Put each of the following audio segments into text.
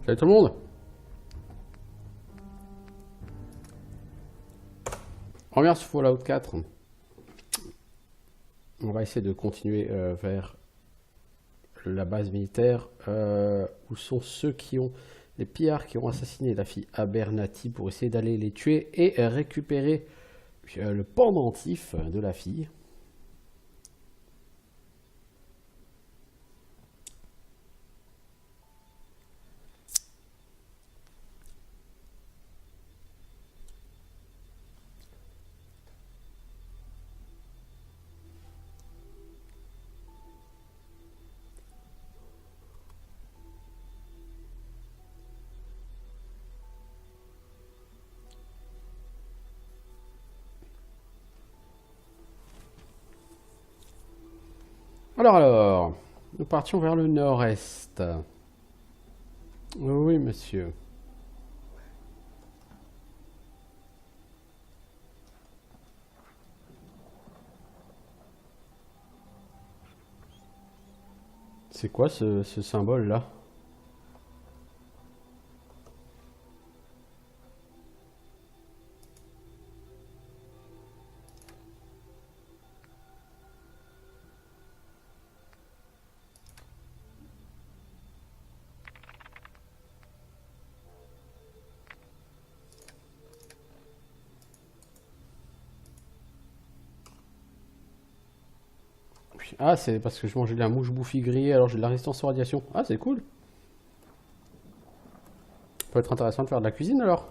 Salut tout le monde. On revient sur Fallout 4. On va essayer de continuer vers la base militaire où sont ceux qui ont les pillards qui ont assassiné la fille Abernathy pour essayer d'aller les tuer et récupérer le pendentif de la fille. Alors, nous partions vers le nord-est. Oui, monsieur. C'est quoi ce symbole-là? Ah, c'est parce que je mangeais de la mouche bouffie grillée, alors j'ai de la résistance aux radiations. Ah, c'est cool. Ça peut être intéressant de faire de la cuisine alors.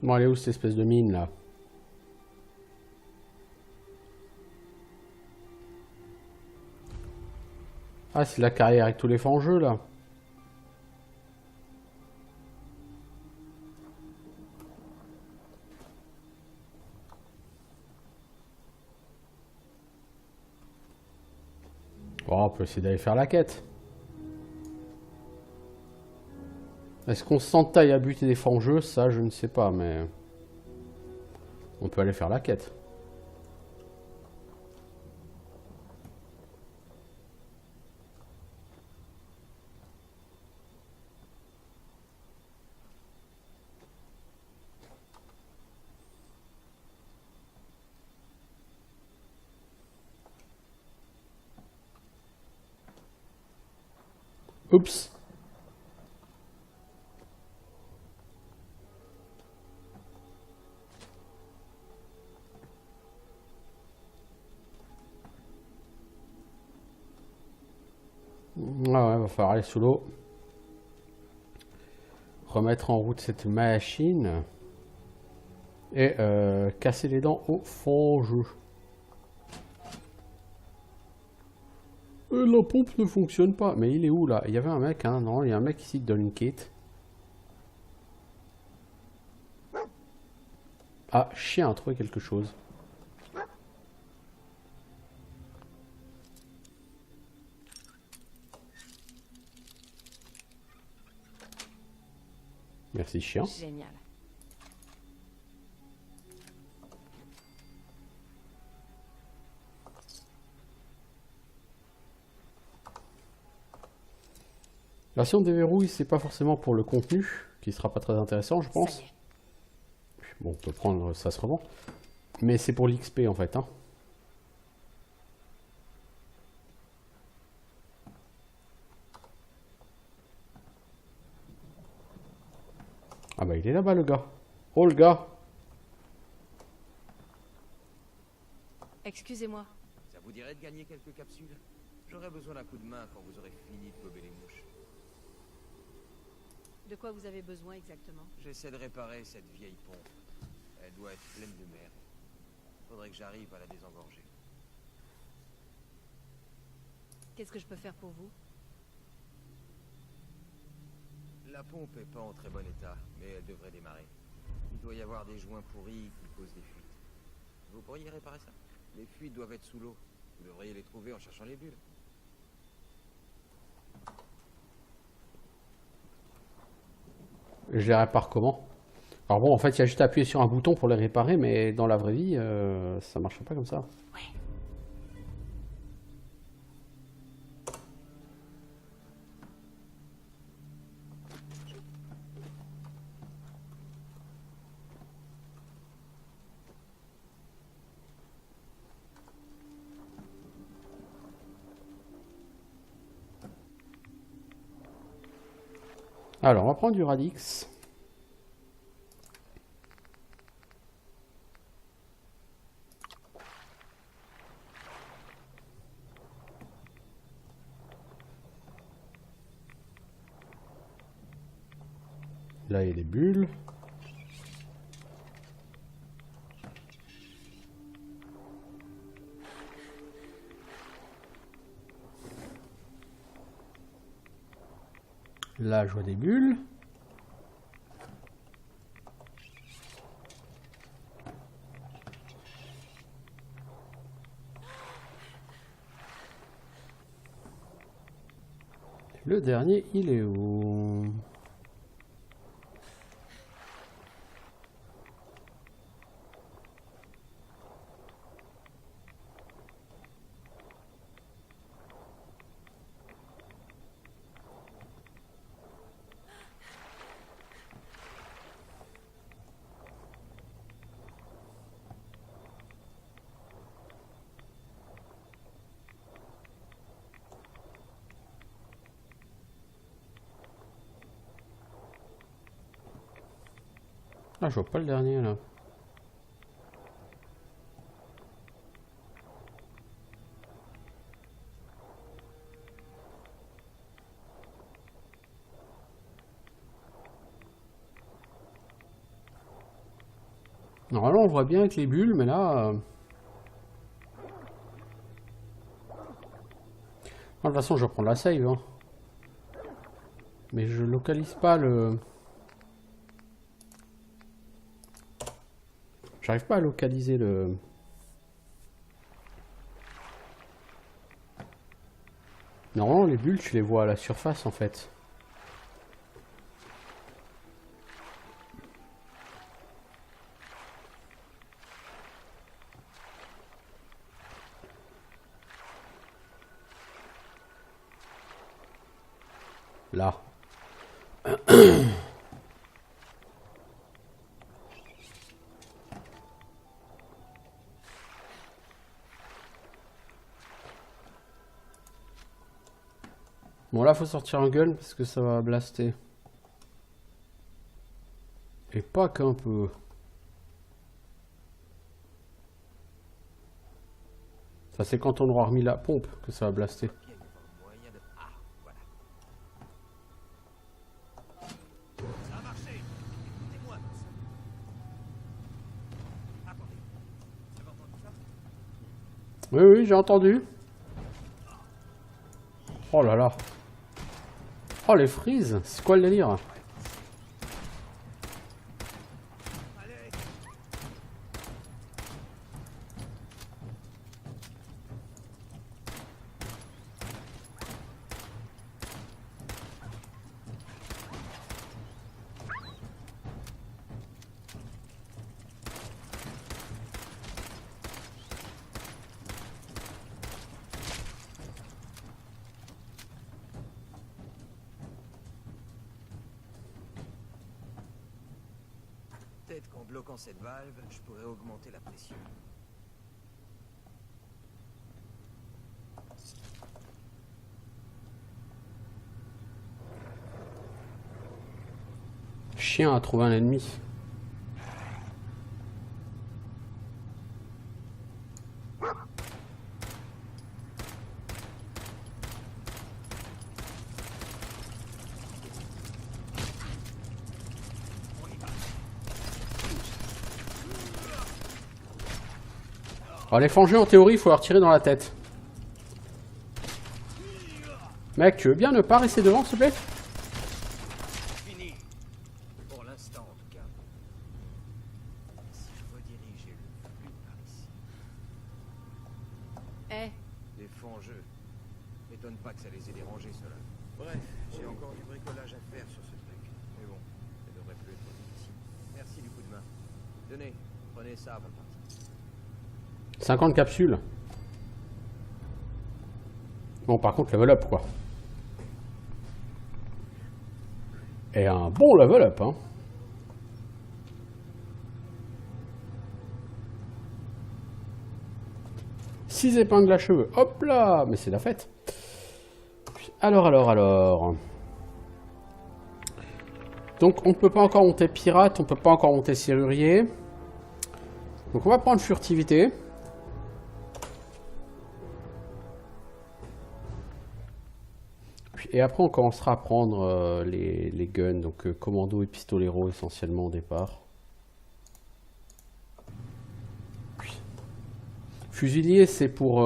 Bon, elle est où cette espèce de mine là? Ah, c'est la carrière avec tous les fangeux là. Bon, on peut essayer d'aller faire la quête. Est-ce qu'on s'entaille à buter des fangeux? Ça, je ne sais pas, mais... on peut aller faire la quête. Oups. Ah ouais, va falloir aller sous l'eau. Remettre en route cette machine. Et casser les dents au fangeux. La pompe ne fonctionne pas. Mais il est où là? Il y avait un mec, hein? Non, il y a un mec ici qui donne une quête. Ah, chien a trouvé quelque chose. Merci, chien. Génial. La si on déverrouille, c'est pas forcément pour le contenu, qui sera pas très intéressant, je pense. Ça y est. Bon, on peut prendre, ça se revend. Mais c'est pour l'XP en fait, hein. Ah bah il est là-bas le gars. Oh le gars. Excusez-moi. Ça vous dirait de gagner quelques capsules? J'aurais besoin d'un coup de main quand vous aurez fini de gober les mouches. De quoi vous avez besoin exactement? J'essaie de réparer cette vieille pompe. Elle doit être pleine de merde. Faudrait que j'arrive à la désengorger. Qu'est-ce que je peux faire pour vous? La pompe est pas en très bon état, mais elle devrait démarrer. Il doit y avoir des joints pourris qui causent des fuites. Vous pourriez réparer ça? Les fuites doivent être sous l'eau. Vous devriez les trouver en cherchant les bulles. Je les répare comment? Alors bon, en fait, il y a juste à appuyer sur un bouton pour les réparer, mais dans la vraie vie, ça marche pas comme ça. Ouais. Alors, on va prendre du radix. Là, il y a des bulles. Là, je vois des bulles. Le dernier, il est où? Ah, je vois pas le dernier là. Normalement, on voit bien avec les bulles, mais là... De toute façon, je vais prendre la save. Hein. Mais je localise pas le... J'arrive pas à localiser le... Normalement, les bulles, tu les vois à la surface, en fait. Là. Bon, là, faut sortir un gun parce que ça va blaster. Et pas qu'un peu. Ça, c'est quand on aura remis la pompe que ça va blaster. Il y a moyen de... Ah, voilà. Ça a marché. Écoutez-moi tous. Attendez. Vous avez entendu ça? Oui, oui, j'ai entendu. Oh là là. Oh, les frises. C'est quoi le délire? Allez. Peut-être qu'en bloquant cette valve, je pourrais augmenter la pression. Chien a trouvé un ennemi. Alors les fangeux, en théorie, il faut leur tirer dans la tête. Mec, tu veux bien ne pas rester devant, s'il te plaît? Fini. Pour l'instant, en tout cas. Si je redirige le flux par ici. Eh, Les fangeux. M'étonne pas que ça les ait dérangés, cela. Bref, j'ai encore du bricolage à faire sur ce truc. Mais bon, ça devrait plus être difficile. Merci du coup de main. Tenez, prenez ça avant de partir. 50 capsules. Bon, par contre, level up, quoi. Et un bon level up, hein. Six épingles à cheveux. Hop là. Mais c'est la fête. Alors. Donc, on ne peut pas encore monter pirate. On ne peut pas encore monter serrurier. Donc, on va prendre furtivité. Et après, on commencera à prendre les guns, donc commando et pistolero essentiellement au départ. Fusilier, c'est pour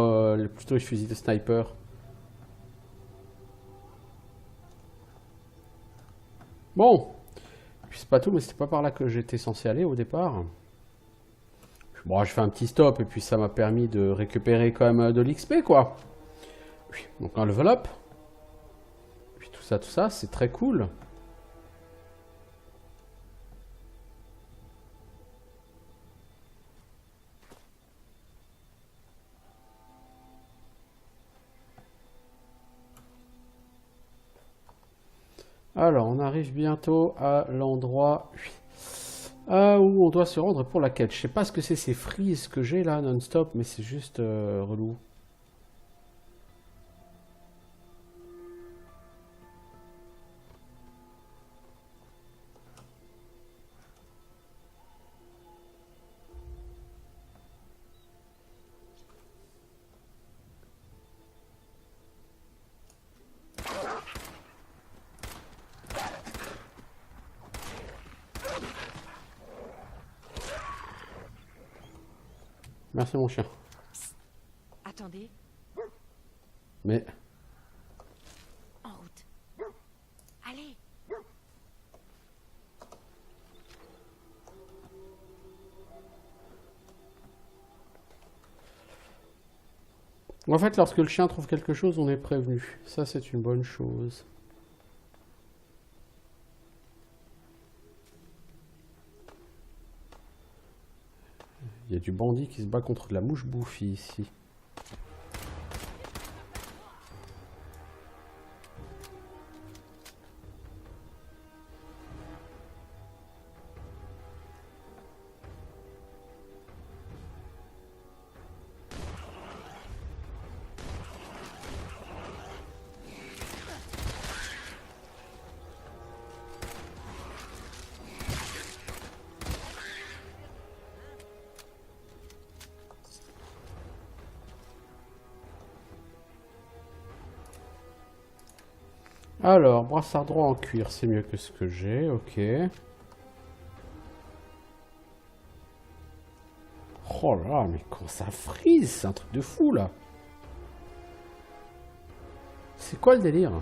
plutôt les fusils de sniper. Bon, c'est pas tout, mais c'était pas par là que j'étais censé aller au départ. Bon, je fais un petit stop et puis ça m'a permis de récupérer quand même de l'XP, quoi. Donc un level up. Tout ça, c'est très cool. Alors, on arrive bientôt à l'endroit où on doit se rendre pour la quête. Je sais pas ce que c'est ces frises que j'ai là non-stop, mais c'est juste relou. Merci mon chien. attendez, Mais en route. Allez. en fait, lorsque le chien trouve quelque chose, on est prévenu. Ça, c'est une bonne chose. Il y a du bandit qui se bat contre la mouche bouffie ici. Alors, brassard droit en cuir, c'est mieux que ce que j'ai, ok. Oh là là, mais quand ça frise, c'est un truc de fou là. C'est quoi le délire?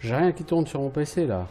J'ai rien qui tourne sur mon PC là.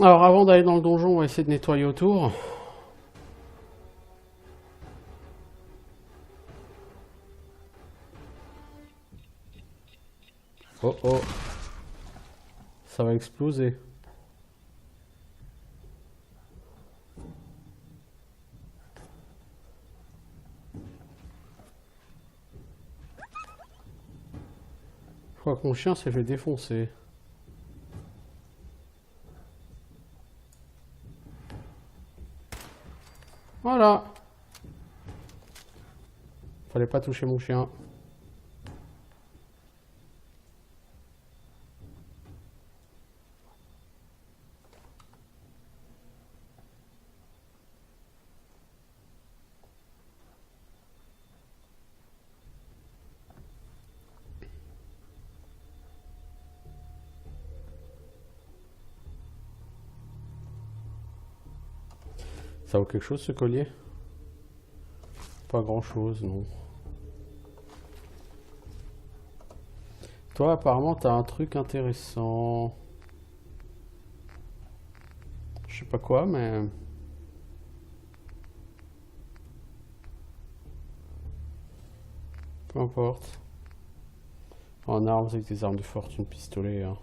Alors avant d'aller dans le donjon, on va essayer de nettoyer autour. Oh oh. Ça va exploser. Je crois que mon chien s'est fait défoncer. Voilà. Fallait pas toucher mon chien. Ça vaut quelque chose ce collier? Pas grand chose, non. Toi, apparemment, t'as un truc intéressant. Je sais pas quoi, mais... Peu importe. En armes avec des armes de fortune, pistolet. Hein.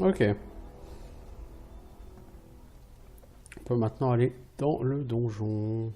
Ok. On peut maintenant aller dans le donjon.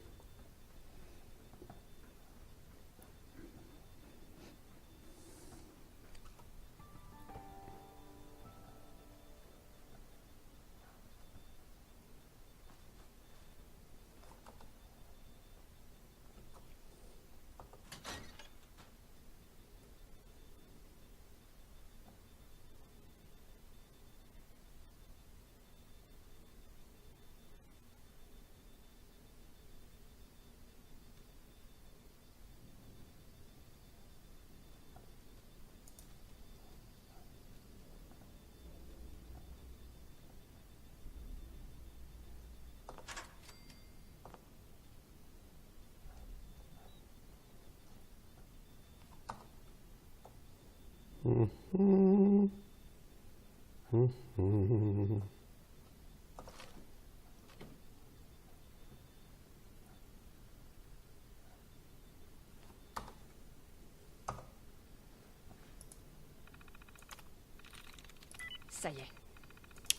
Ça y est.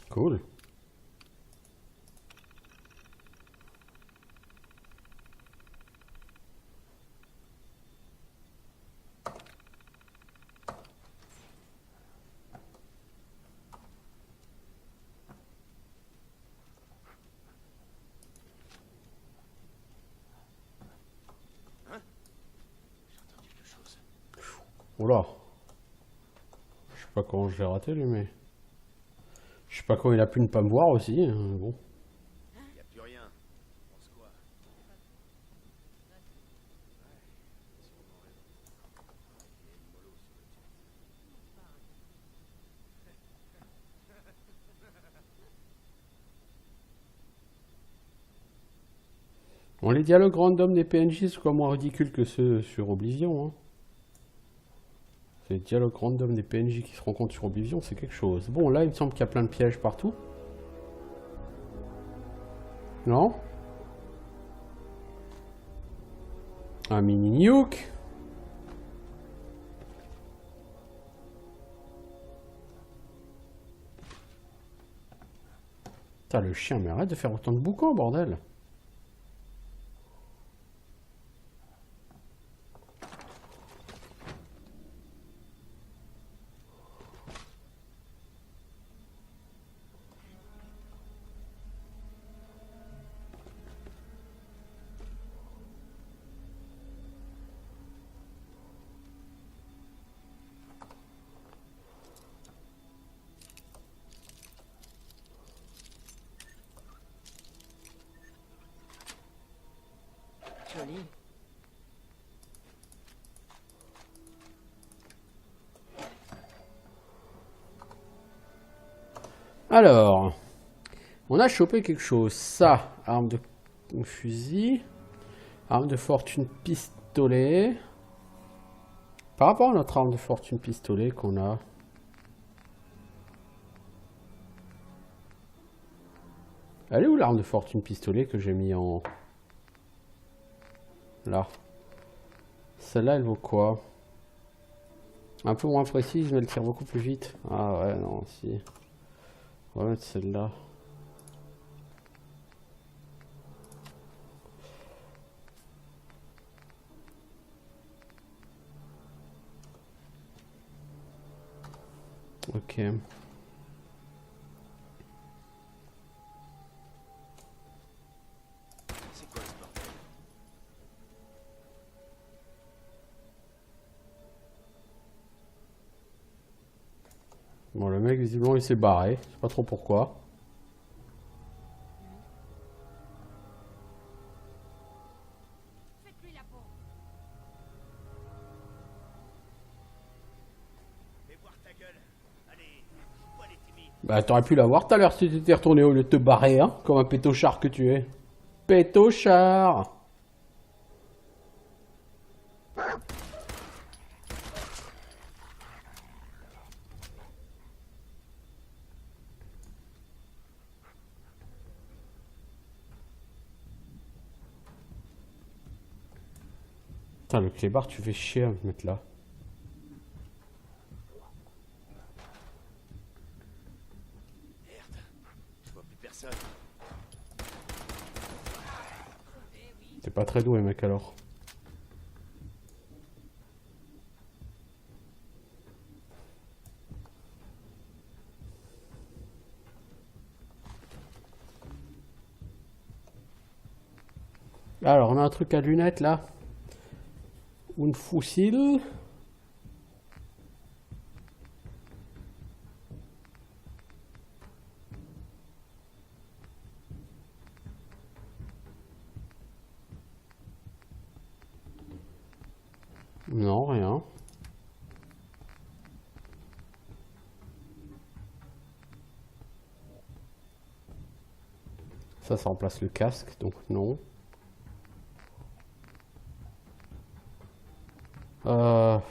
Cool. Oula. Je sais pas comment je l'ai raté lui, mais... Je sais pas comment il a pu ne pas me voir aussi. Bon. Y a plus rien. On pense quoi? Bon, les dialogues random des PNJ sont moins ridicules que ceux sur Oblivion. Hein. Les dialogues random des PNJ qui se rencontrent sur Oblivion, c'est quelque chose. Bon, là, il me semble qu'il y a plein de pièges partout. Non? Un mini nuke. Putain, le chien, mais arrête de faire autant de boucans, bordel. Joli. Alors, on a chopé quelque chose. Ça, arme de fusil, arme de fortune pistolet. Par rapport à notre arme de fortune pistolet qu'on a... Elle est où l'arme de fortune pistolet que j'ai mis en... Là. Celle-là, elle vaut quoi? Un peu moins précise, mais elle tire beaucoup plus vite. Ah ouais, non, si. On va mettre celle-là. Ok. C'est quoi ce bordel? Bon, le mec, visiblement, il s'est barré. Je sais pas trop pourquoi. Faites-lui la peau. Fais voir ta gueule. Allez, vois les timides. Bah, t'aurais pu l'avoir tout à l'heure si t'étais retourné au lieu de te barrer, hein, comme un pétochard que tu es. Pétochard! Putain, le clébard, tu fais chier à me mettre là. Merde. Je vois plus personne. T'es pas très doué, mec, alors. Alors, on a un truc à lunettes, là. Un fusil. Non, rien. Ça remplace le casque, donc non.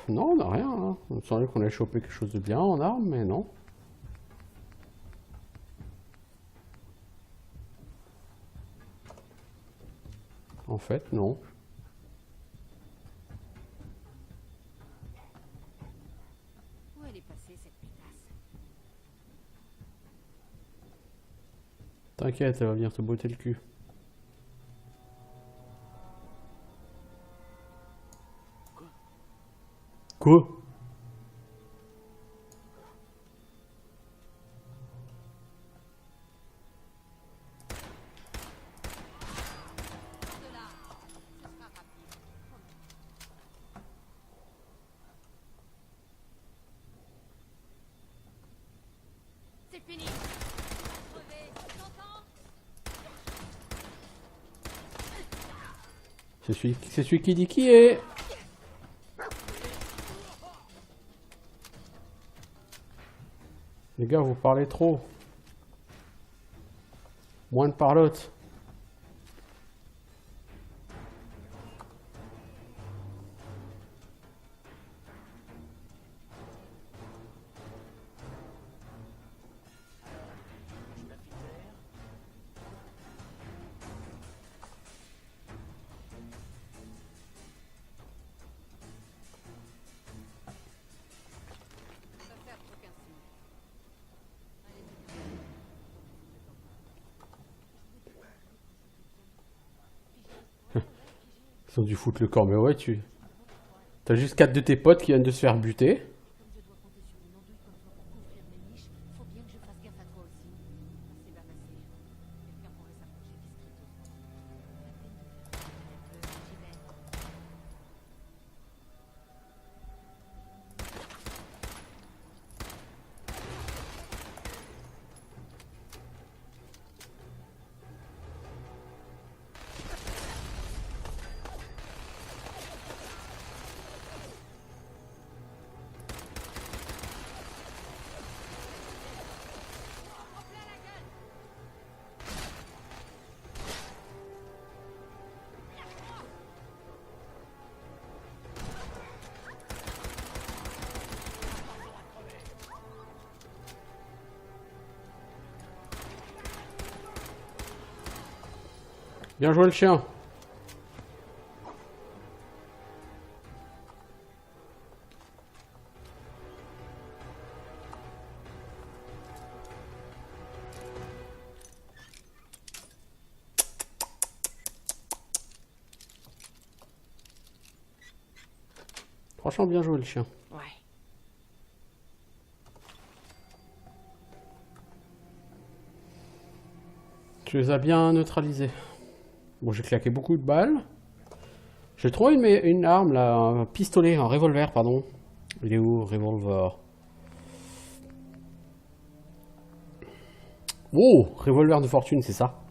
Non, on n'a rien. Hein. Il me semblait qu'on allait choper quelque chose de bien en arme, mais non. En fait, non. Où elle est passée, cette pétasse? T'inquiète, elle va venir te botter le cul. Quoi? De là. Ce sera rapide. C'est fini. Crevé. T'entends? C'est celui qui dit qui est. Les gars, vous parlez trop. Moins de parlotte. Ça va faire aucun signe. Ils ont dû foutre le corps, mais ouais, tu. T'as juste 4 de tes potes qui viennent de se faire buter. Comme je dois compter sur une andouille comme toi pour couvrir mes niches, faut bien que je fasse gaffe à toi aussi. C'est pas passé. Quelqu'un pourrait s'approcher discrètement. J'y vais. Bien joué le chien. Franchement, bien joué le chien. Ouais. Tu les as bien neutralisés. Bon, j'ai claqué beaucoup de balles. J'ai trouvé une arme là, un pistolet, un revolver, pardon. Il est où, revolver? Oh, revolver de fortune, c'est ça.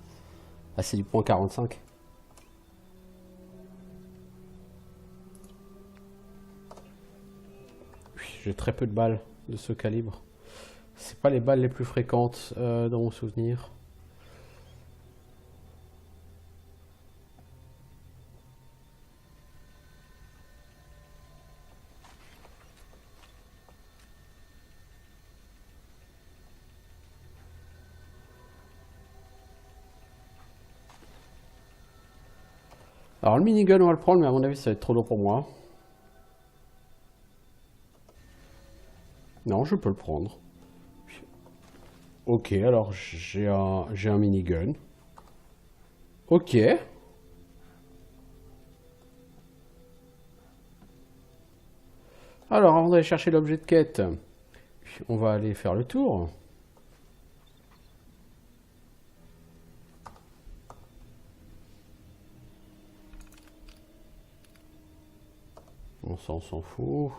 Ah, c'est du point 45. J'ai très peu de balles de ce calibre. C'est pas les balles les plus fréquentes dans mon souvenir. Alors le minigun on va le prendre, mais à mon avis ça va être trop lourd pour moi. Non, je peux le prendre. Ok, alors j'ai un minigun. Ok. Alors avant d'aller chercher l'objet de quête, on va aller faire le tour. On s'en fout.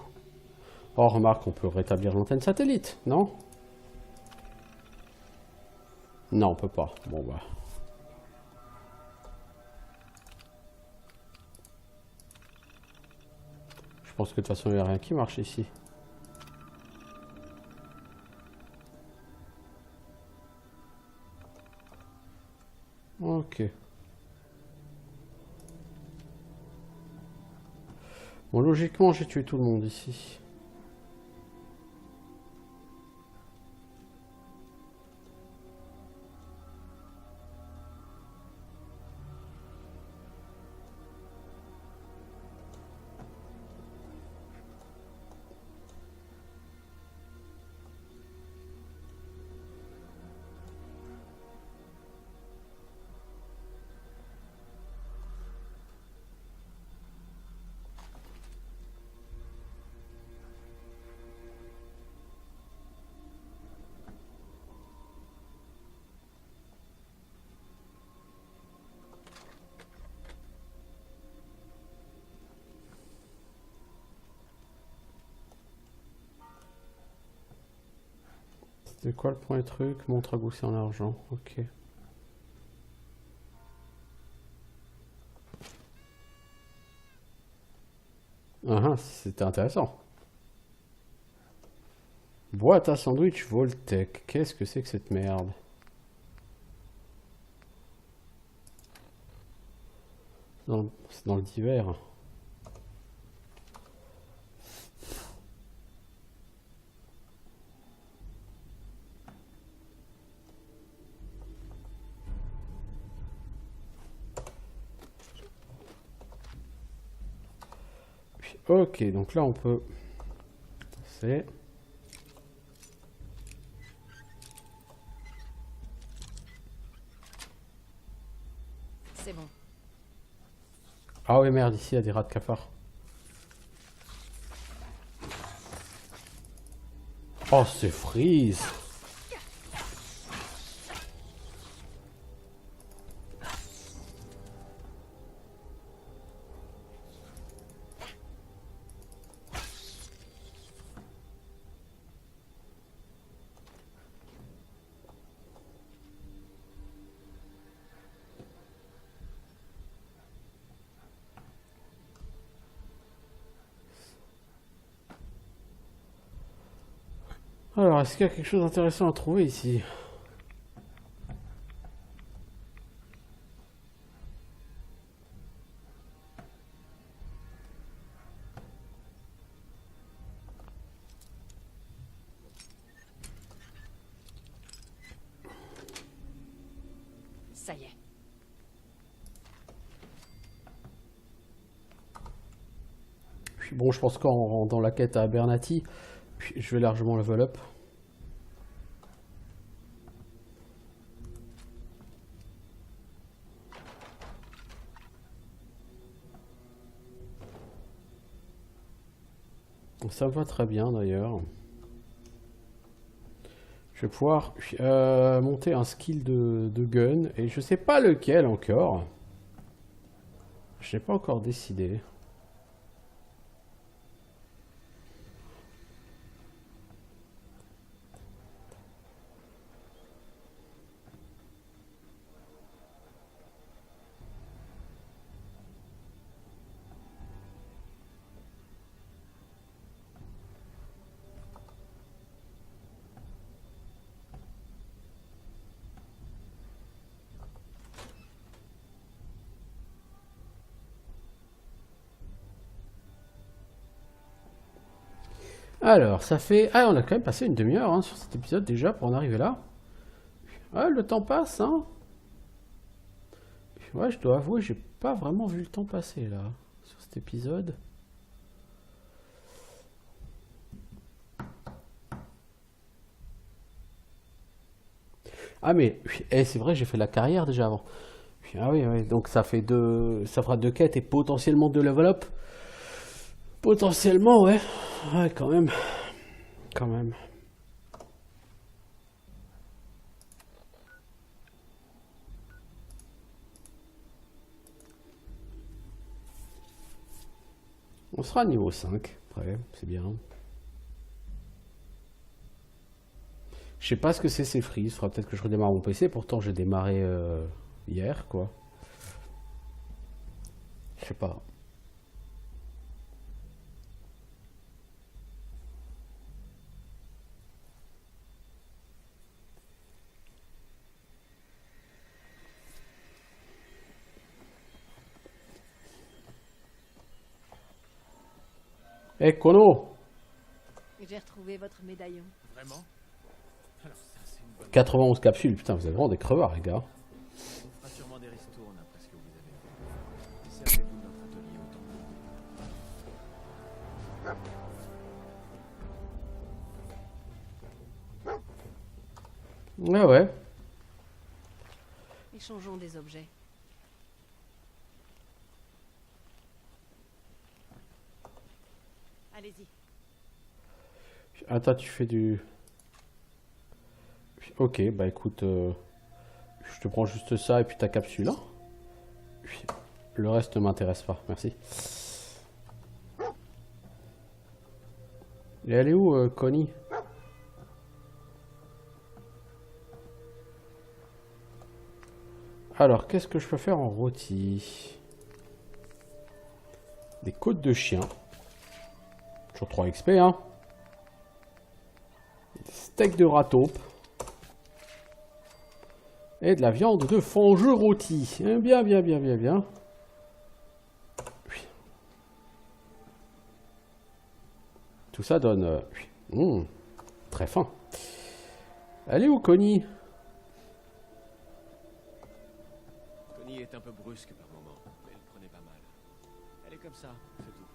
Oh, remarque, on peut rétablir l'antenne satellite, non? Non, on peut pas. Bon, bah. Je pense que de toute façon, il n'y a rien qui marche ici. Ok. Bon, logiquement, j'ai tué tout le monde ici. C'est quoi le point truc? Montre à gousset en argent. Ok. Ah, c'était intéressant. Boîte à sandwich Voltec. Qu'est-ce que c'est que cette merde? C'est dans le divers. Ok, donc là on peut... C'est... C'est bon. Ah ouais merde, ici il y a des rats de cafard. Oh c'est freeze. Alors, est-ce qu'il y a quelque chose d'intéressant à trouver ici? Ça y est. Puis bon, je pense qu'en dans la quête à Abernathy, je vais largement level up. Ça me va très bien d'ailleurs. Je vais pouvoir monter un skill de gun et je sais pas lequel encore. Je n'ai pas encore décidé. Alors, ça fait... Ah, on a quand même passé une demi-heure hein, sur cet épisode déjà pour en arriver là. Ah, le temps passe, hein. Ouais, je dois avouer, j'ai pas vraiment vu le temps passer là, sur cet épisode. Ah mais, c'est vrai, j'ai fait la carrière déjà avant. Ah oui, oui, donc ça fait ça fera 2 quêtes et potentiellement 2 level up. Potentiellement, ouais. Ouais, quand même. Quand même. On sera à niveau 5, après, c'est bien. Je sais pas ce que c'est ces freeze, il faudra peut-être que je redémarre mon PC, pourtant j'ai démarré hier, quoi. Je sais pas. Eh, Kono! J'ai retrouvé votre médaillon. Vraiment? Alors ça, c'est une bonne... 91 capsules, putain, vous êtes vraiment des crevards, les gars. On fera sûrement des ristournes après ce que vous avez fait. Servez-vous de notre atelier autant que vous. Ouais, ouais. Échangeons des objets. Allez-y. Attends, tu fais du... Ok, bah écoute, je te prends juste ça et puis ta capsule. Hein. Le reste ne m'intéresse pas, merci. Et elle est où, Connie? Alors, qu'est-ce que je peux faire en rôti? Des côtes de chien. Toujours 3 XP, hein. Des steaks de rat taupe. Et de la viande de fange rôti. Bien, bien, bien, bien, bien. Tout ça donne... très fin. Elle est où, Connie? Connie est un peu brusque par moment, mais elle prenait pas mal. Elle est comme ça, c'est tout.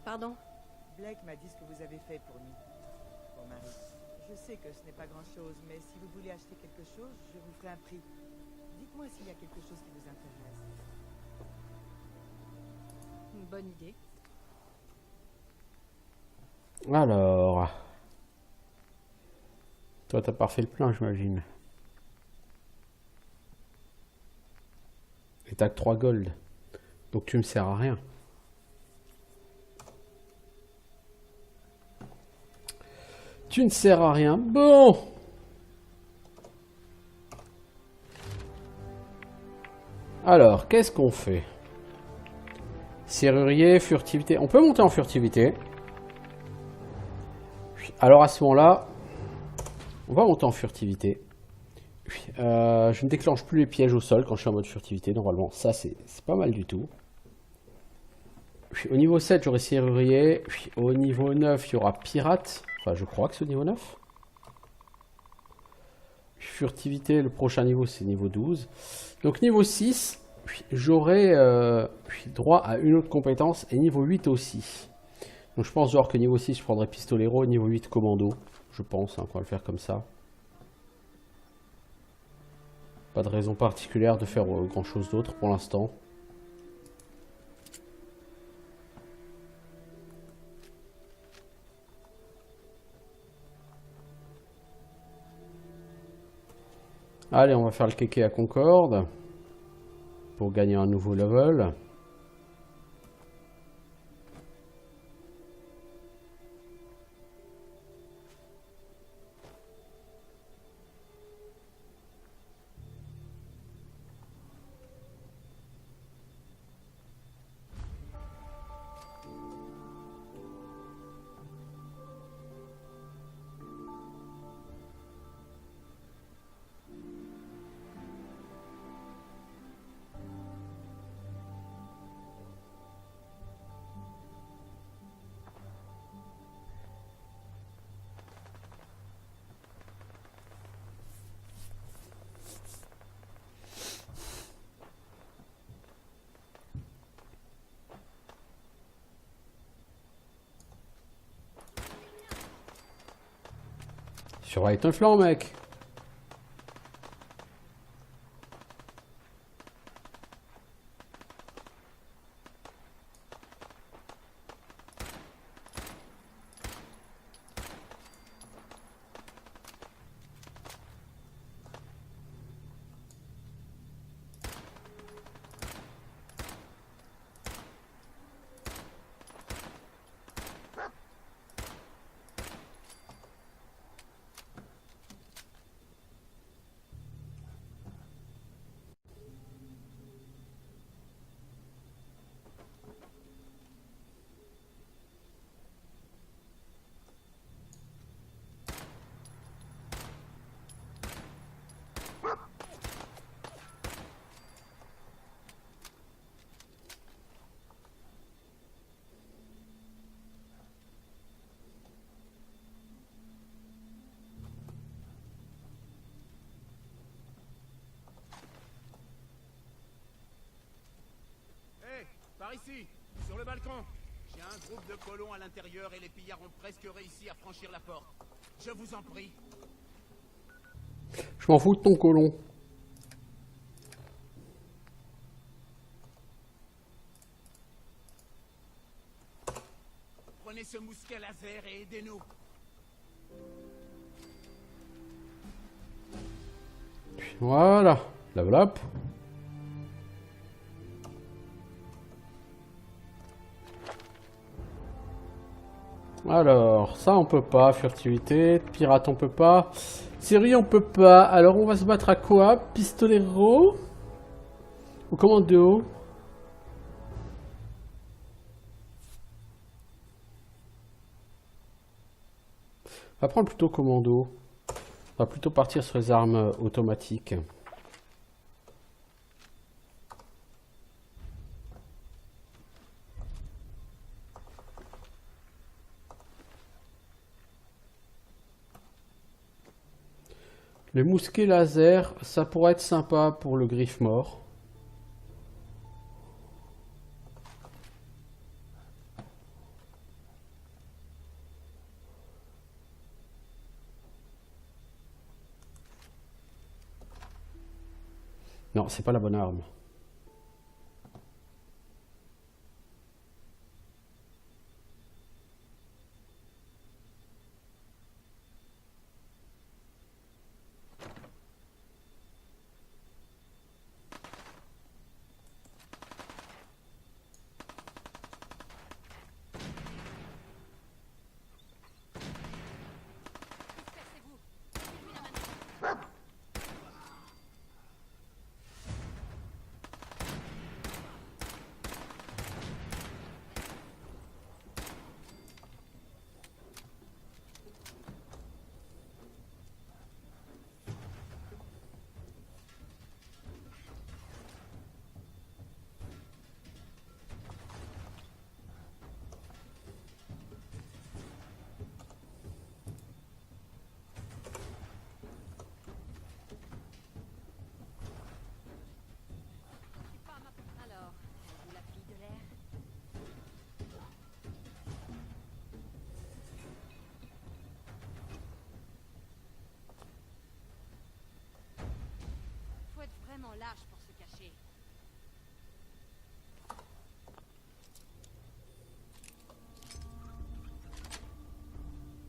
Pardon? Blake m'a dit ce que vous avez fait pour nous, pour Marie. Je sais que ce n'est pas grand-chose, mais si vous voulez acheter quelque chose, je vous ferai un prix. Dites-moi s'il y a quelque chose qui vous intéresse. Une bonne idée. Alors... Toi, t'as pas refait le plein, j'imagine. Et t'as que 3 gold. Donc tu me sers à rien. Tu ne sers à rien. Bon. Alors, qu'est-ce qu'on fait? Serrurier, furtivité. On peut monter en furtivité. Alors à ce moment-là, on va monter en furtivité. Je ne déclenche plus les pièges au sol quand je suis en mode furtivité. Normalement, ça c'est pas mal du tout. Au niveau 7, j'aurai serrurier. Au niveau 9, il y aura pirate. Enfin, je crois que c'est au niveau 9. Furtivité, le prochain niveau, c'est niveau 12. Donc niveau 6, j'aurai droit à une autre compétence. Et niveau 8 aussi. Donc je pense genre que niveau 6, je prendrai pistolero. Niveau 8, commando. Je pense qu'on va le faire comme ça. Pas de raison particulière de faire grand chose d'autre pour l'instant. Allez, on va faire le kéké à Concorde pour gagner un nouveau level. Surveille ton flanc, mec. Hé, par ici, sur le balcon. J'ai un groupe de colons à l'intérieur et les pillards ont presque réussi à franchir la porte. Je vous en prie. Je m'en fous de ton colon. Prenez ce mousquet laser et aidez-nous. Voilà. Level up. Alors, ça on peut pas, furtivité, pirate on peut pas, série on peut pas, alors on va se battre à quoi? Pistolero? Ou commando? On va prendre plutôt commando, on va plutôt partir sur les armes automatiques. Le mousquet laser, ça pourrait être sympa pour le griffe mort. Non, c'est pas la bonne arme. Alors, êtes-vous la fille de l'air? Faut être vraiment lâche pour se cacher.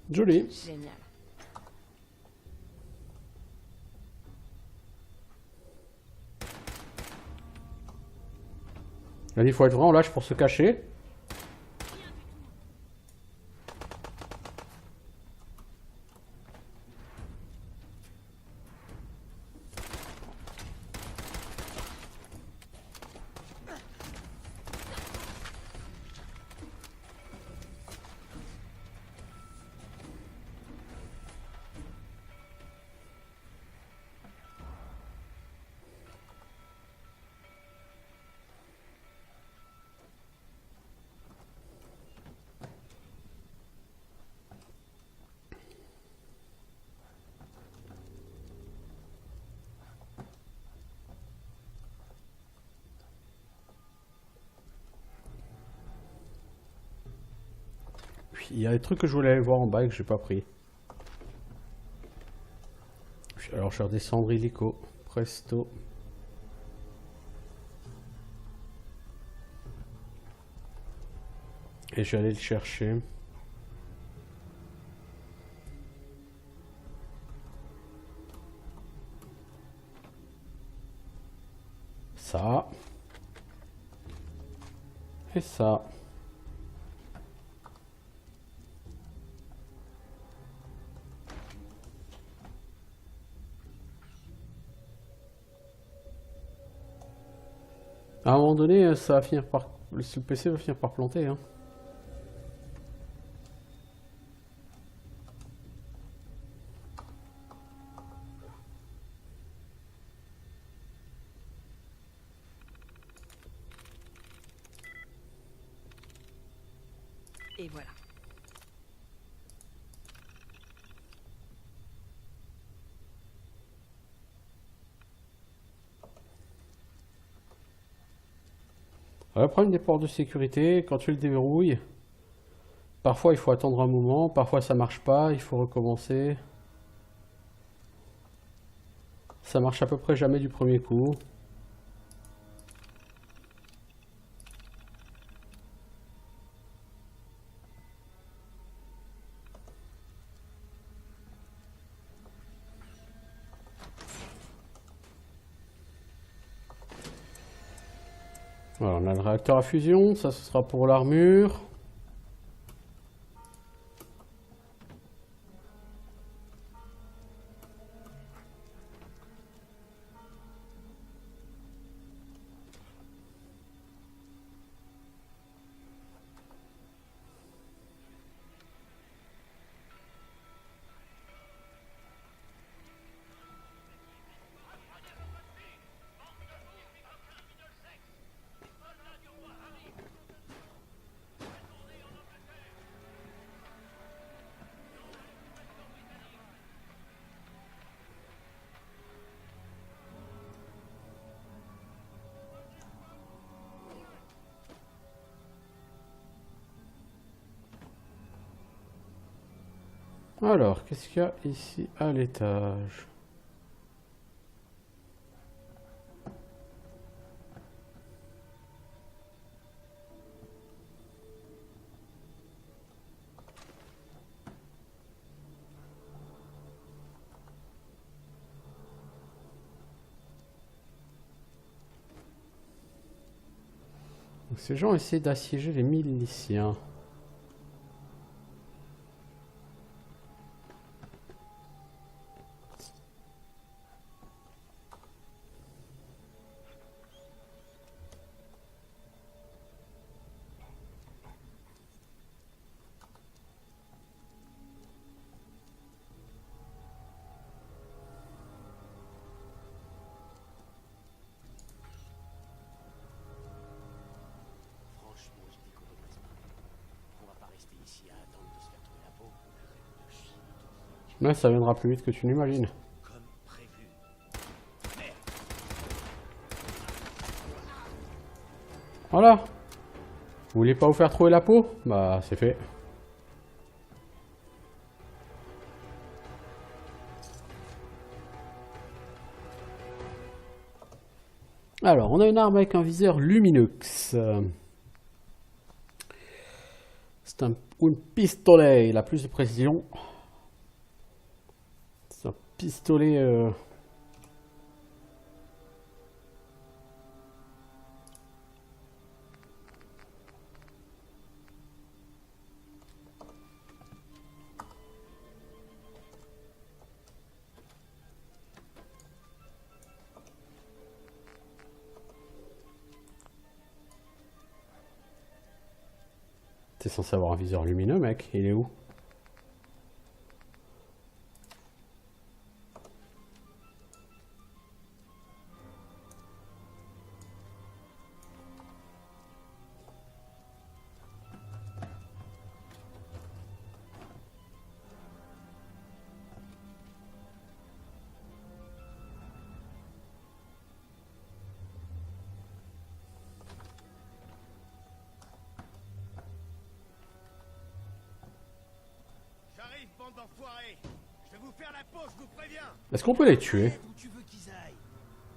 Joli. Génial. Là, il faut être vraiment lâche pour se cacher. Il y a des trucs que je voulais aller voir en bas et que j'ai pas pris. Alors je vais redescendre illico. Presto. Et je vais aller le chercher. Ça. Et ça. À un moment donné, ça va finir par... Le PC va finir par planter, hein. Et voilà. Le problème des portes de sécurité, quand tu le déverrouilles, parfois il faut attendre un moment, parfois ça marche pas, il faut recommencer. Ça marche à peu près jamais du premier coup. Voilà, on a le réacteur à fusion, ça ce sera pour l'armure. Alors, qu'est-ce qu'il y a ici à l'étage? Donc, ces gens essaient d'assiéger les miliciens. Franchement, je dis qu'on regrette pas. On va pas rester ici à attendre de se faire trouver la peau. Arrête de chier. Mais ça viendra plus vite que tu n'imagines. Comme prévu. Voilà. Vous voulez pas vous faire trouver la peau? Bah, c'est fait. Alors, on a une arme avec un viseur Luminox. C'est un pistolet, il a plus de précision. C'est un pistolet... T'es censé avoir un viseur lumineux, mec. Il est où? J'arrive, bande d'enfoirés. Je vais vous faire la peau, je vous préviens. Est-ce qu'on peut les tuer? Où tu veux qu'ils aillent?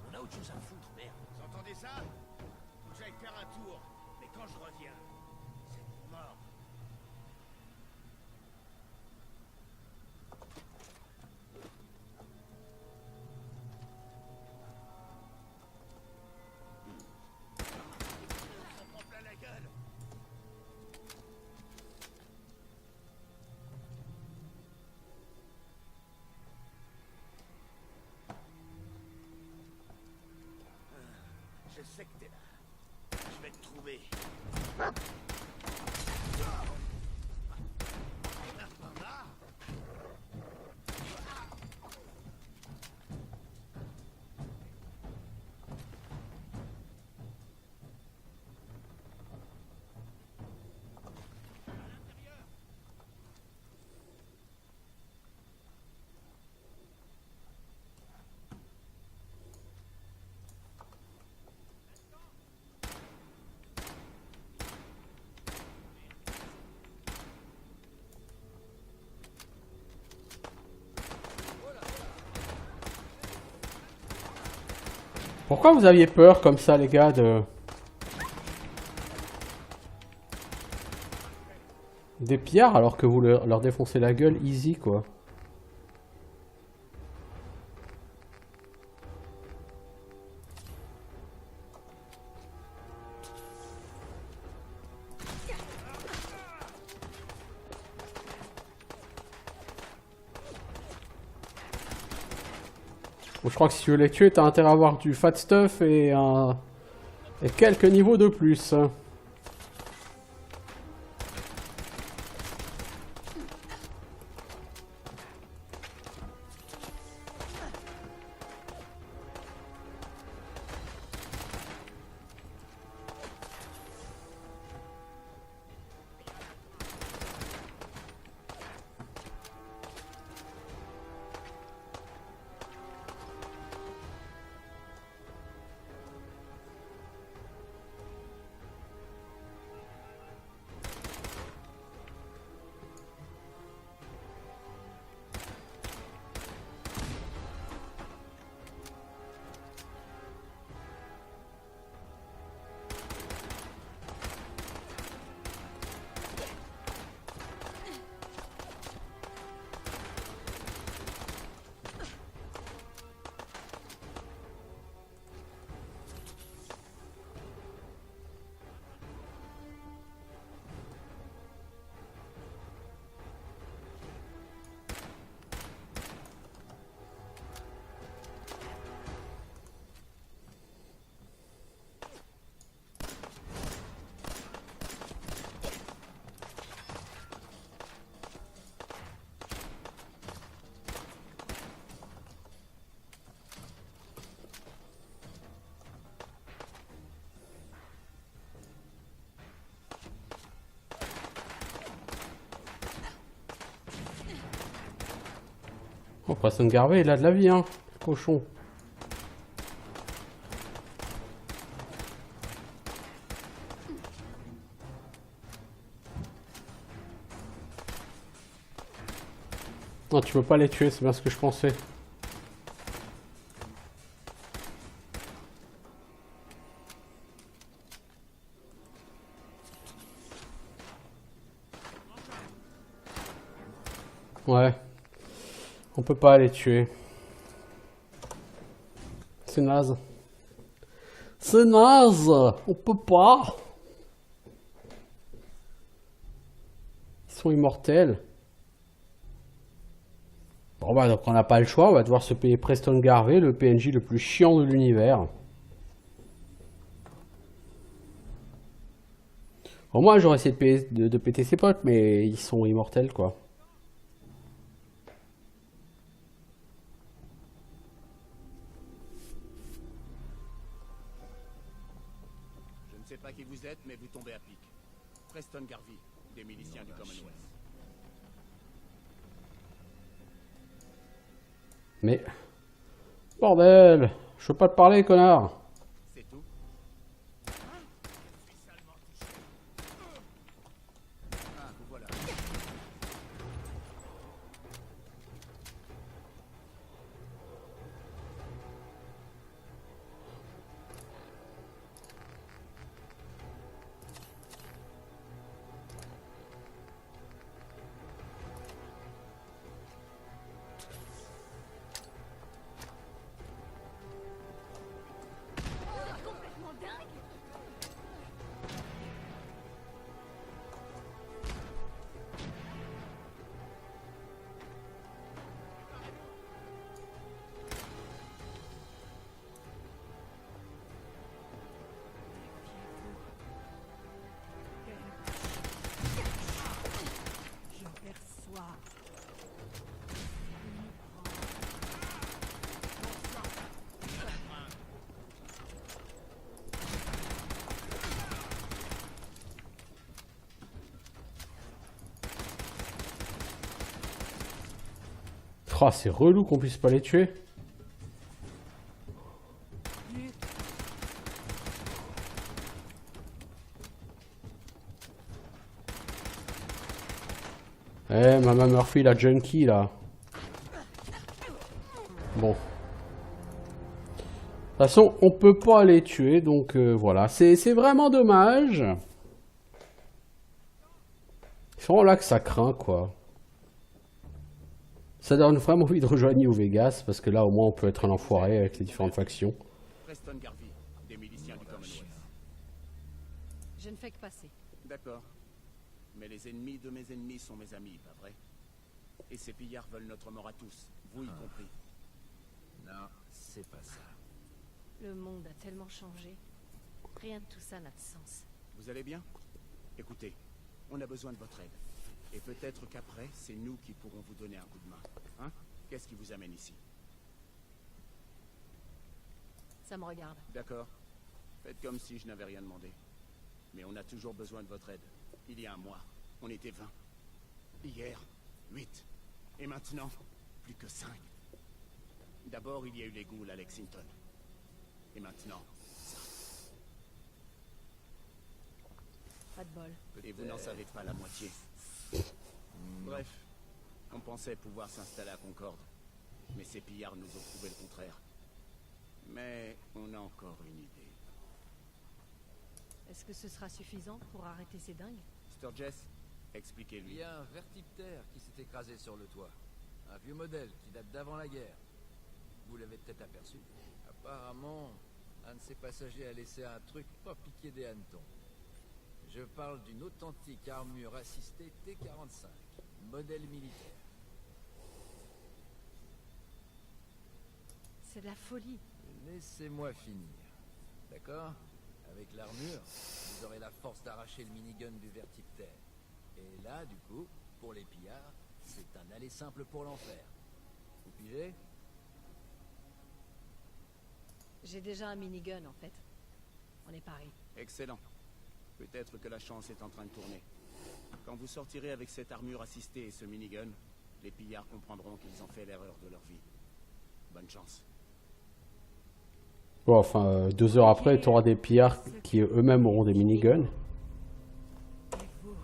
On a autre chose à foutre, merde. Vous entendez ça? Faut que j'aille faire un tour. Mais quand je reviens, c'est mort. Ça prend plein la gueule. Je sais que t'es là. Je vais te trouver. Pourquoi vous aviez peur comme ça, les gars, de... des pillards alors que vous leur défoncez la gueule easy, quoi? Bon, je crois que si tu veux les tuer, t'as intérêt à avoir du fat stuff et quelques niveaux de plus. Oh, Preston Garvey, il a de la vie, hein, cochon. Non, tu peux pas les tuer, c'est bien ce que je pensais. Ouais. On peut pas les tuer. C'est naze. C'est naze. On peut pas. Ils sont immortels. Bon bah donc on n'a pas le choix. On va devoir se payer Preston Garvey, le PNJ le plus chiant de l'univers. Au moins, j'aurais essayé de péter ses potes, mais ils sont immortels, quoi. Je ne sais pas qui vous êtes, mais vous tombez à pic. Preston Garvey, des miliciens du Commonwealth. Mais... Bordel! Je veux pas te parler, connard! C'est tout? Ah, vous voilà. Je perçois. Oh, c'est relou qu'on puisse pas les tuer. Eh, Maman Murphy, la junkie, là. Bon. De toute façon, on peut pas les tuer, donc voilà. C'est vraiment dommage. C'est vraiment là que ça craint, quoi. Ça donne vraiment envie de rejoindre New Vegas, parce que là, au moins, on peut être un enfoiré avec les différentes factions. Preston Garvey, des miliciens du Commonwealth. Je ne fais que passer. D'accord. Mais les ennemis de mes ennemis sont mes amis, pas vrai? Et ces pillards veulent notre mort à tous, vous y compris. Non, c'est pas ça. Le monde a tellement changé. Rien de tout ça n'a de sens. Vous allez bien? Écoutez, on a besoin de votre aide. Et peut-être qu'après, c'est nous qui pourrons vous donner un coup de main. Hein? Qu'est-ce qui vous amène ici? Ça me regarde. D'accord. Faites comme si je n'avais rien demandé. Mais on a toujours besoin de votre aide. Il y a un mois, on était 20. Hier, 8. Et maintenant, plus que 5. D'abord, il y a eu les ghouls à Lexington. Et maintenant, ça. Pas de bol. Et vous n'en savez pas la moitié. Bref, on pensait pouvoir s'installer à Concorde. Mais ces pillards nous ont prouvé le contraire. Mais on a encore une idée. Est-ce que ce sera suffisant pour arrêter ces dingues? Sturgess, Il expliquez-lui. y a un vertiptère qui s'est écrasé sur le toit. Un vieux modèle qui date d'avant la guerre. Vous l'avez peut-être aperçu. Apparemment, un de ses passagers a laissé un truc pas piqué des hannetons. Je parle d'une authentique armure assistée T-45, modèle militaire. C'est de la folie. Laissez-moi finir. D'accord? Avec l'armure, vous aurez la force d'arracher le minigun du vertiptère. Et là, du coup, pour les pillards, c'est un aller simple pour l'enfer. Vous pigez? J'ai déjà un minigun en fait. On est pareil. Excellent. Peut-être que la chance est en train de tourner. Quand vous sortirez avec cette armure assistée et ce minigun, les pillards comprendront qu'ils ont fait l'erreur de leur vie. Bonne chance. Bon, enfin, 2 heures après, tu auras des pillards qui eux-mêmes auront des miniguns. Et vous?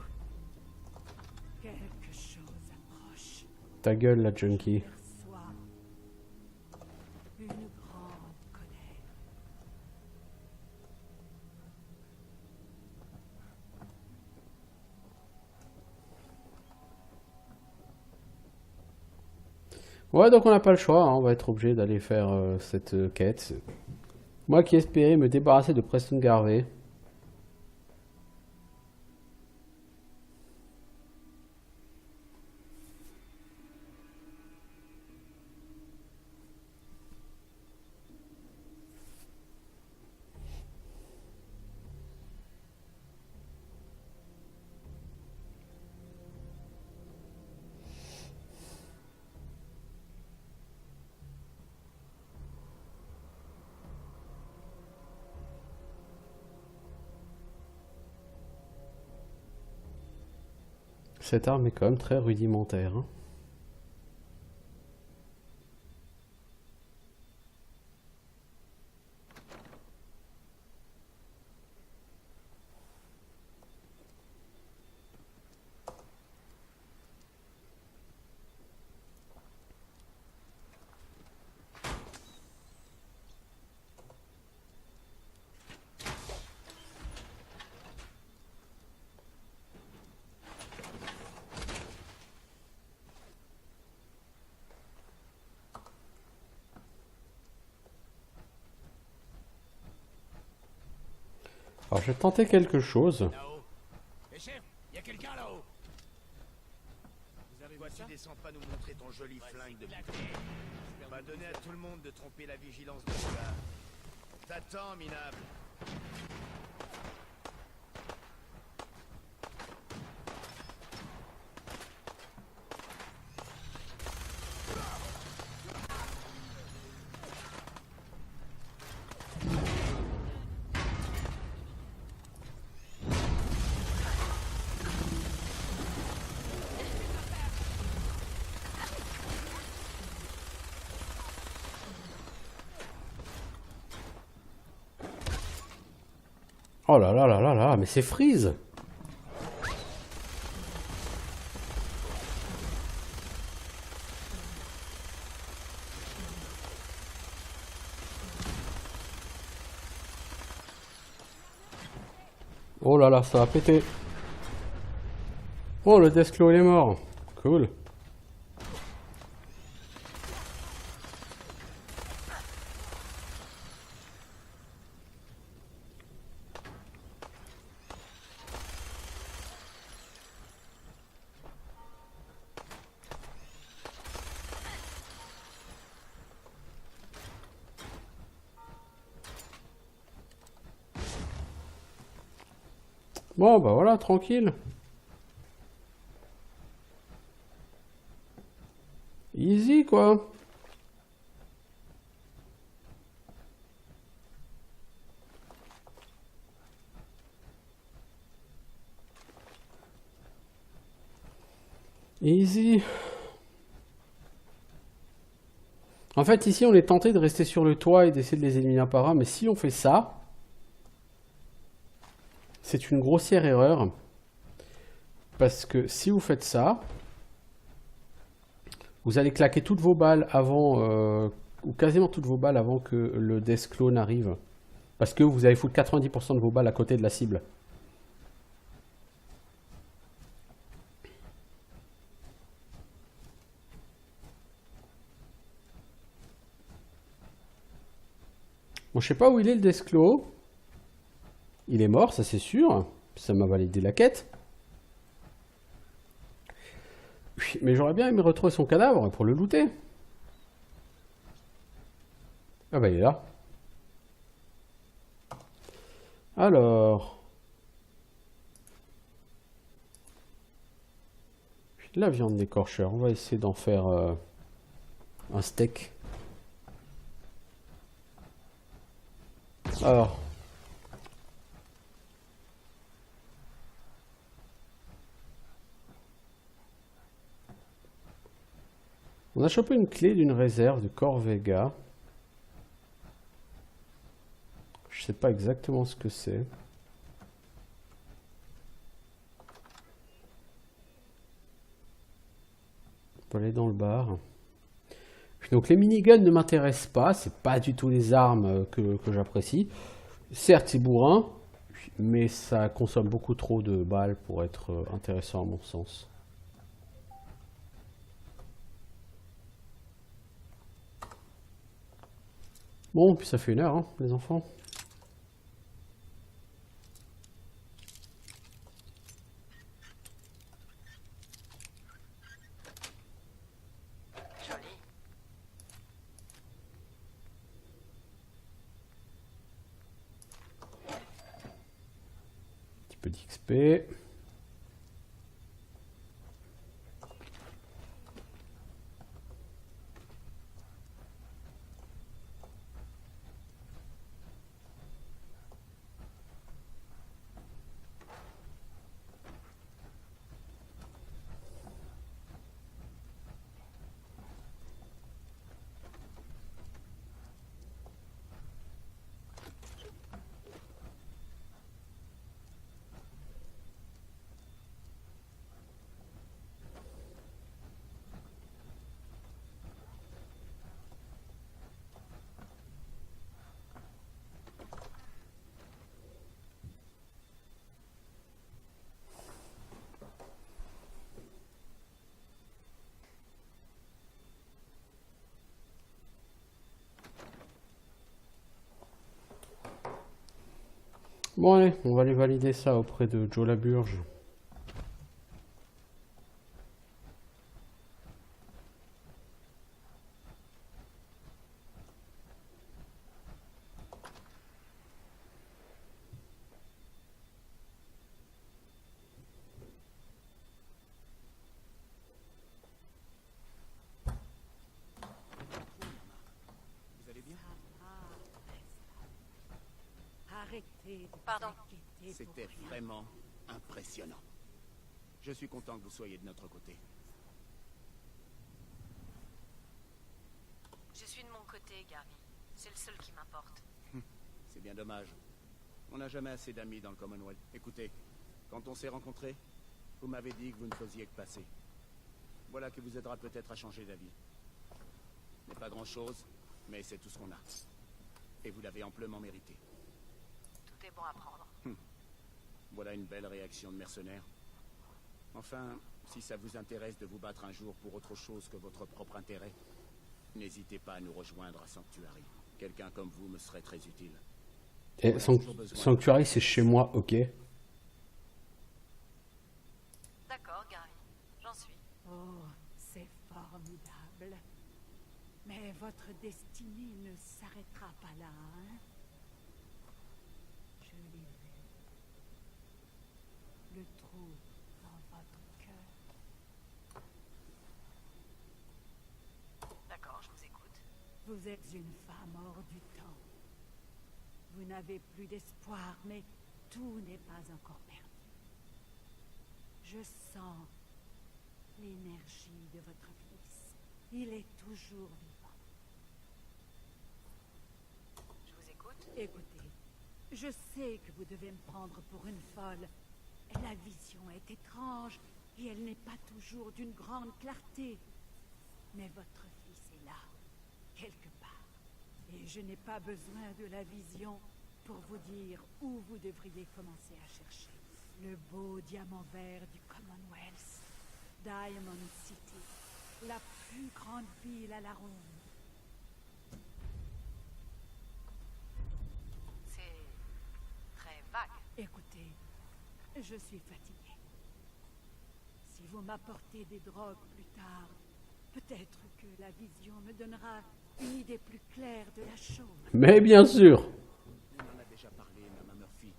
Quelque chose approche. Ta gueule, la junkie. Perçois. Une grande colère. Ouais, donc on n'a pas le choix, hein, on va être obligé d'aller faire cette quête. Moi qui espérais me débarrasser de Preston Garvey. Cette arme est quand même très rudimentaire. Hein. Alors, je vais tenter quelque chose. Là-haut. Eh chef, y a quelqu'un là-haut. Vous avez vu ça? Tu descends pas nous montrer ton joli flingue de bouton. Pas donner à tout le monde de tromper la vigilance de ce gars. T'attends, minable. Oh là là là là là, mais c'est Freeze! Oh là là, ça va péter. Oh, le Deathclaw il est mort. Cool. Bon, bah voilà, tranquille. Easy, quoi. Easy. En fait, ici, on est tenté de rester sur le toit et d'essayer de les éliminer un par un, mais si on fait ça, c'est une grossière erreur. Parce que si vous faites ça, vous allez claquer toutes vos balles avant, ou quasiment toutes vos balles avant que le Deathclaw n'arrive. Parce que vous allez foutre 90% de vos balles à côté de la cible. Bon, je sais pas où il est le Deathclaw. Il est mort, ça c'est sûr. Ça m'a validé la quête. Mais j'aurais bien aimé retrouver son cadavre pour le looter. Ah bah il est là. Alors. La viande d'écorcheur. On va essayer d'en faire un steak. Alors. On a chopé une clé d'une réserve de Corvega. Je sais pas exactement ce que c'est. On va aller dans le bar. Donc les miniguns ne m'intéressent pas, c'est pas du tout les armes que j'apprécie. Certes c'est bourrin, mais ça consomme beaucoup trop de balles pour être intéressant à mon sens. Bon, puis ça fait 1 heure, hein, les enfants. Un petit peu d'XP. Bon allez, on va aller valider ça auprès de Joe Laburge. Vous allez bien? Arrêtez de Pardon. vous inquiéter pour C'était rien. vraiment impressionnant. Je suis content que vous soyez de notre côté. Je suis de mon côté, Gary. C'est le seul qui m'importe. C'est bien dommage. On n'a jamais assez d'amis dans le Commonwealth. Écoutez, quand on s'est rencontrés, vous m'avez dit que vous ne faisiez que passer. Voilà qui vous aidera peut-être à changer d'avis. Ce n'est pas grand-chose, mais c'est tout ce qu'on a. Et vous l'avez amplement mérité. Tout est bon à prendre. Voilà une belle réaction de mercenaire. Enfin, si ça vous intéresse de vous battre un jour pour autre chose que votre propre intérêt, n'hésitez pas à nous rejoindre à Sanctuary. Quelqu'un comme vous me serait très utile. Et Sanctuary, c'est chez moi, ok. D'accord, Gary. J'en suis. Oh, c'est formidable. Mais votre destinée ne s'arrêtera pas là, hein? Je l'ai vu. Le trou dans votre cœur. D'accord, je vous écoute. Vous êtes une femme hors du temps. Vous n'avez plus d'espoir, mais tout n'est pas encore perdu. Je sens l'énergie de votre fils. Il est toujours vivant. Je vous écoute. Écoutez, je sais que vous devez me prendre pour une folle. La vision est étrange et elle n'est pas toujours d'une grande clarté. Mais votre fils est là, quelque part. Et je n'ai pas besoin de la vision pour vous dire où vous devriez commencer à chercher. Le beau diamant vert du Commonwealth, Diamond City, la plus grande ville à la ronde. C'est très vague. Écoutez, je suis fatigué. Si vous m'apportez des drogues plus tard, peut-être que la vision me donnera une idée plus claire de la chose. Mais bien sûr. On en a déjà parlé, Maman Murphy.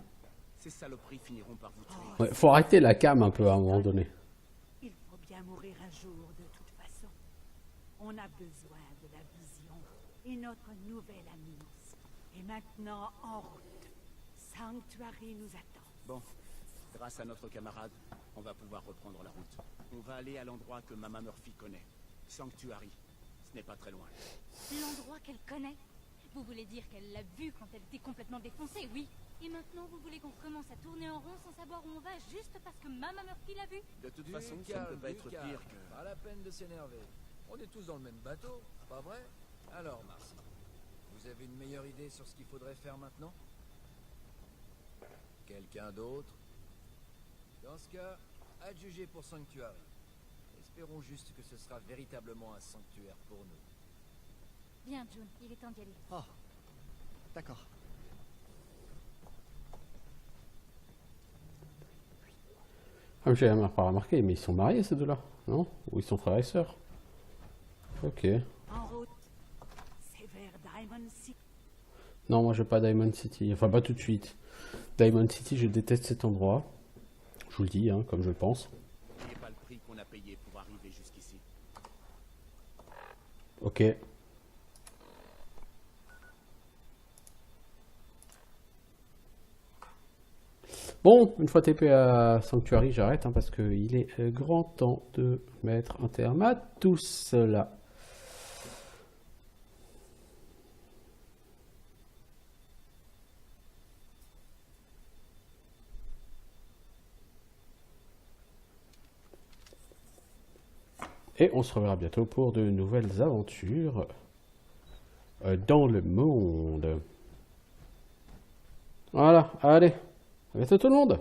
Ces saloperies finiront par vous tuer. Ouais, faut arrêter la cam un peu à un moment donné. Il faut bien mourir un jour de toute façon. On a besoin de la vision et notre nouvelle amie aussi. Et maintenant, en route. Sanctuary nous attend. Bon, grâce à notre camarade, on va pouvoir reprendre la route. On va aller à l'endroit que Maman Murphy connaît. Sanctuary. Ce n'est pas très loin. L'endroit qu'elle connaît. Vous voulez dire qu'elle l'a vu quand elle était complètement défoncée, oui. Et maintenant, vous voulez qu'on recommence à tourner en rond sans savoir où on va juste parce que Maman Murphy l'a vu? De toute Du façon, ça ne peut pas être calme. pire que... Pas la peine de s'énerver. On est tous dans le même bateau, pas vrai? Alors, Marcy, vous avez une meilleure idée sur ce qu'il faudrait faire maintenant? Quelqu'un d'autre? Dans ce cas, adjugé pour Sanctuary. Espérons juste que ce sera véritablement un sanctuaire pour nous. Bien, June, il est temps d'y aller. Oh, d'accord. Ah, j'ai même pas remarqué, mais ils sont mariés ces deux-là, non? Ou ils sont frères et sœurs? Ok. En route. C'est vers Diamond City. Non, moi je veux pas Diamond City. Enfin, pas tout de suite. Diamond City, je déteste cet endroit. Je vous le dis, hein, comme je le pense. N'oubliez pas le prix qu'on a payé pour arriver jusqu'ici. Ok. Bon, une fois TP à Sanctuary, j'arrête hein, parce qu'il est grand temps de mettre un terme à tout cela. Et on se reverra bientôt pour de nouvelles aventures dans le monde. Voilà, allez, à bientôt tout le monde.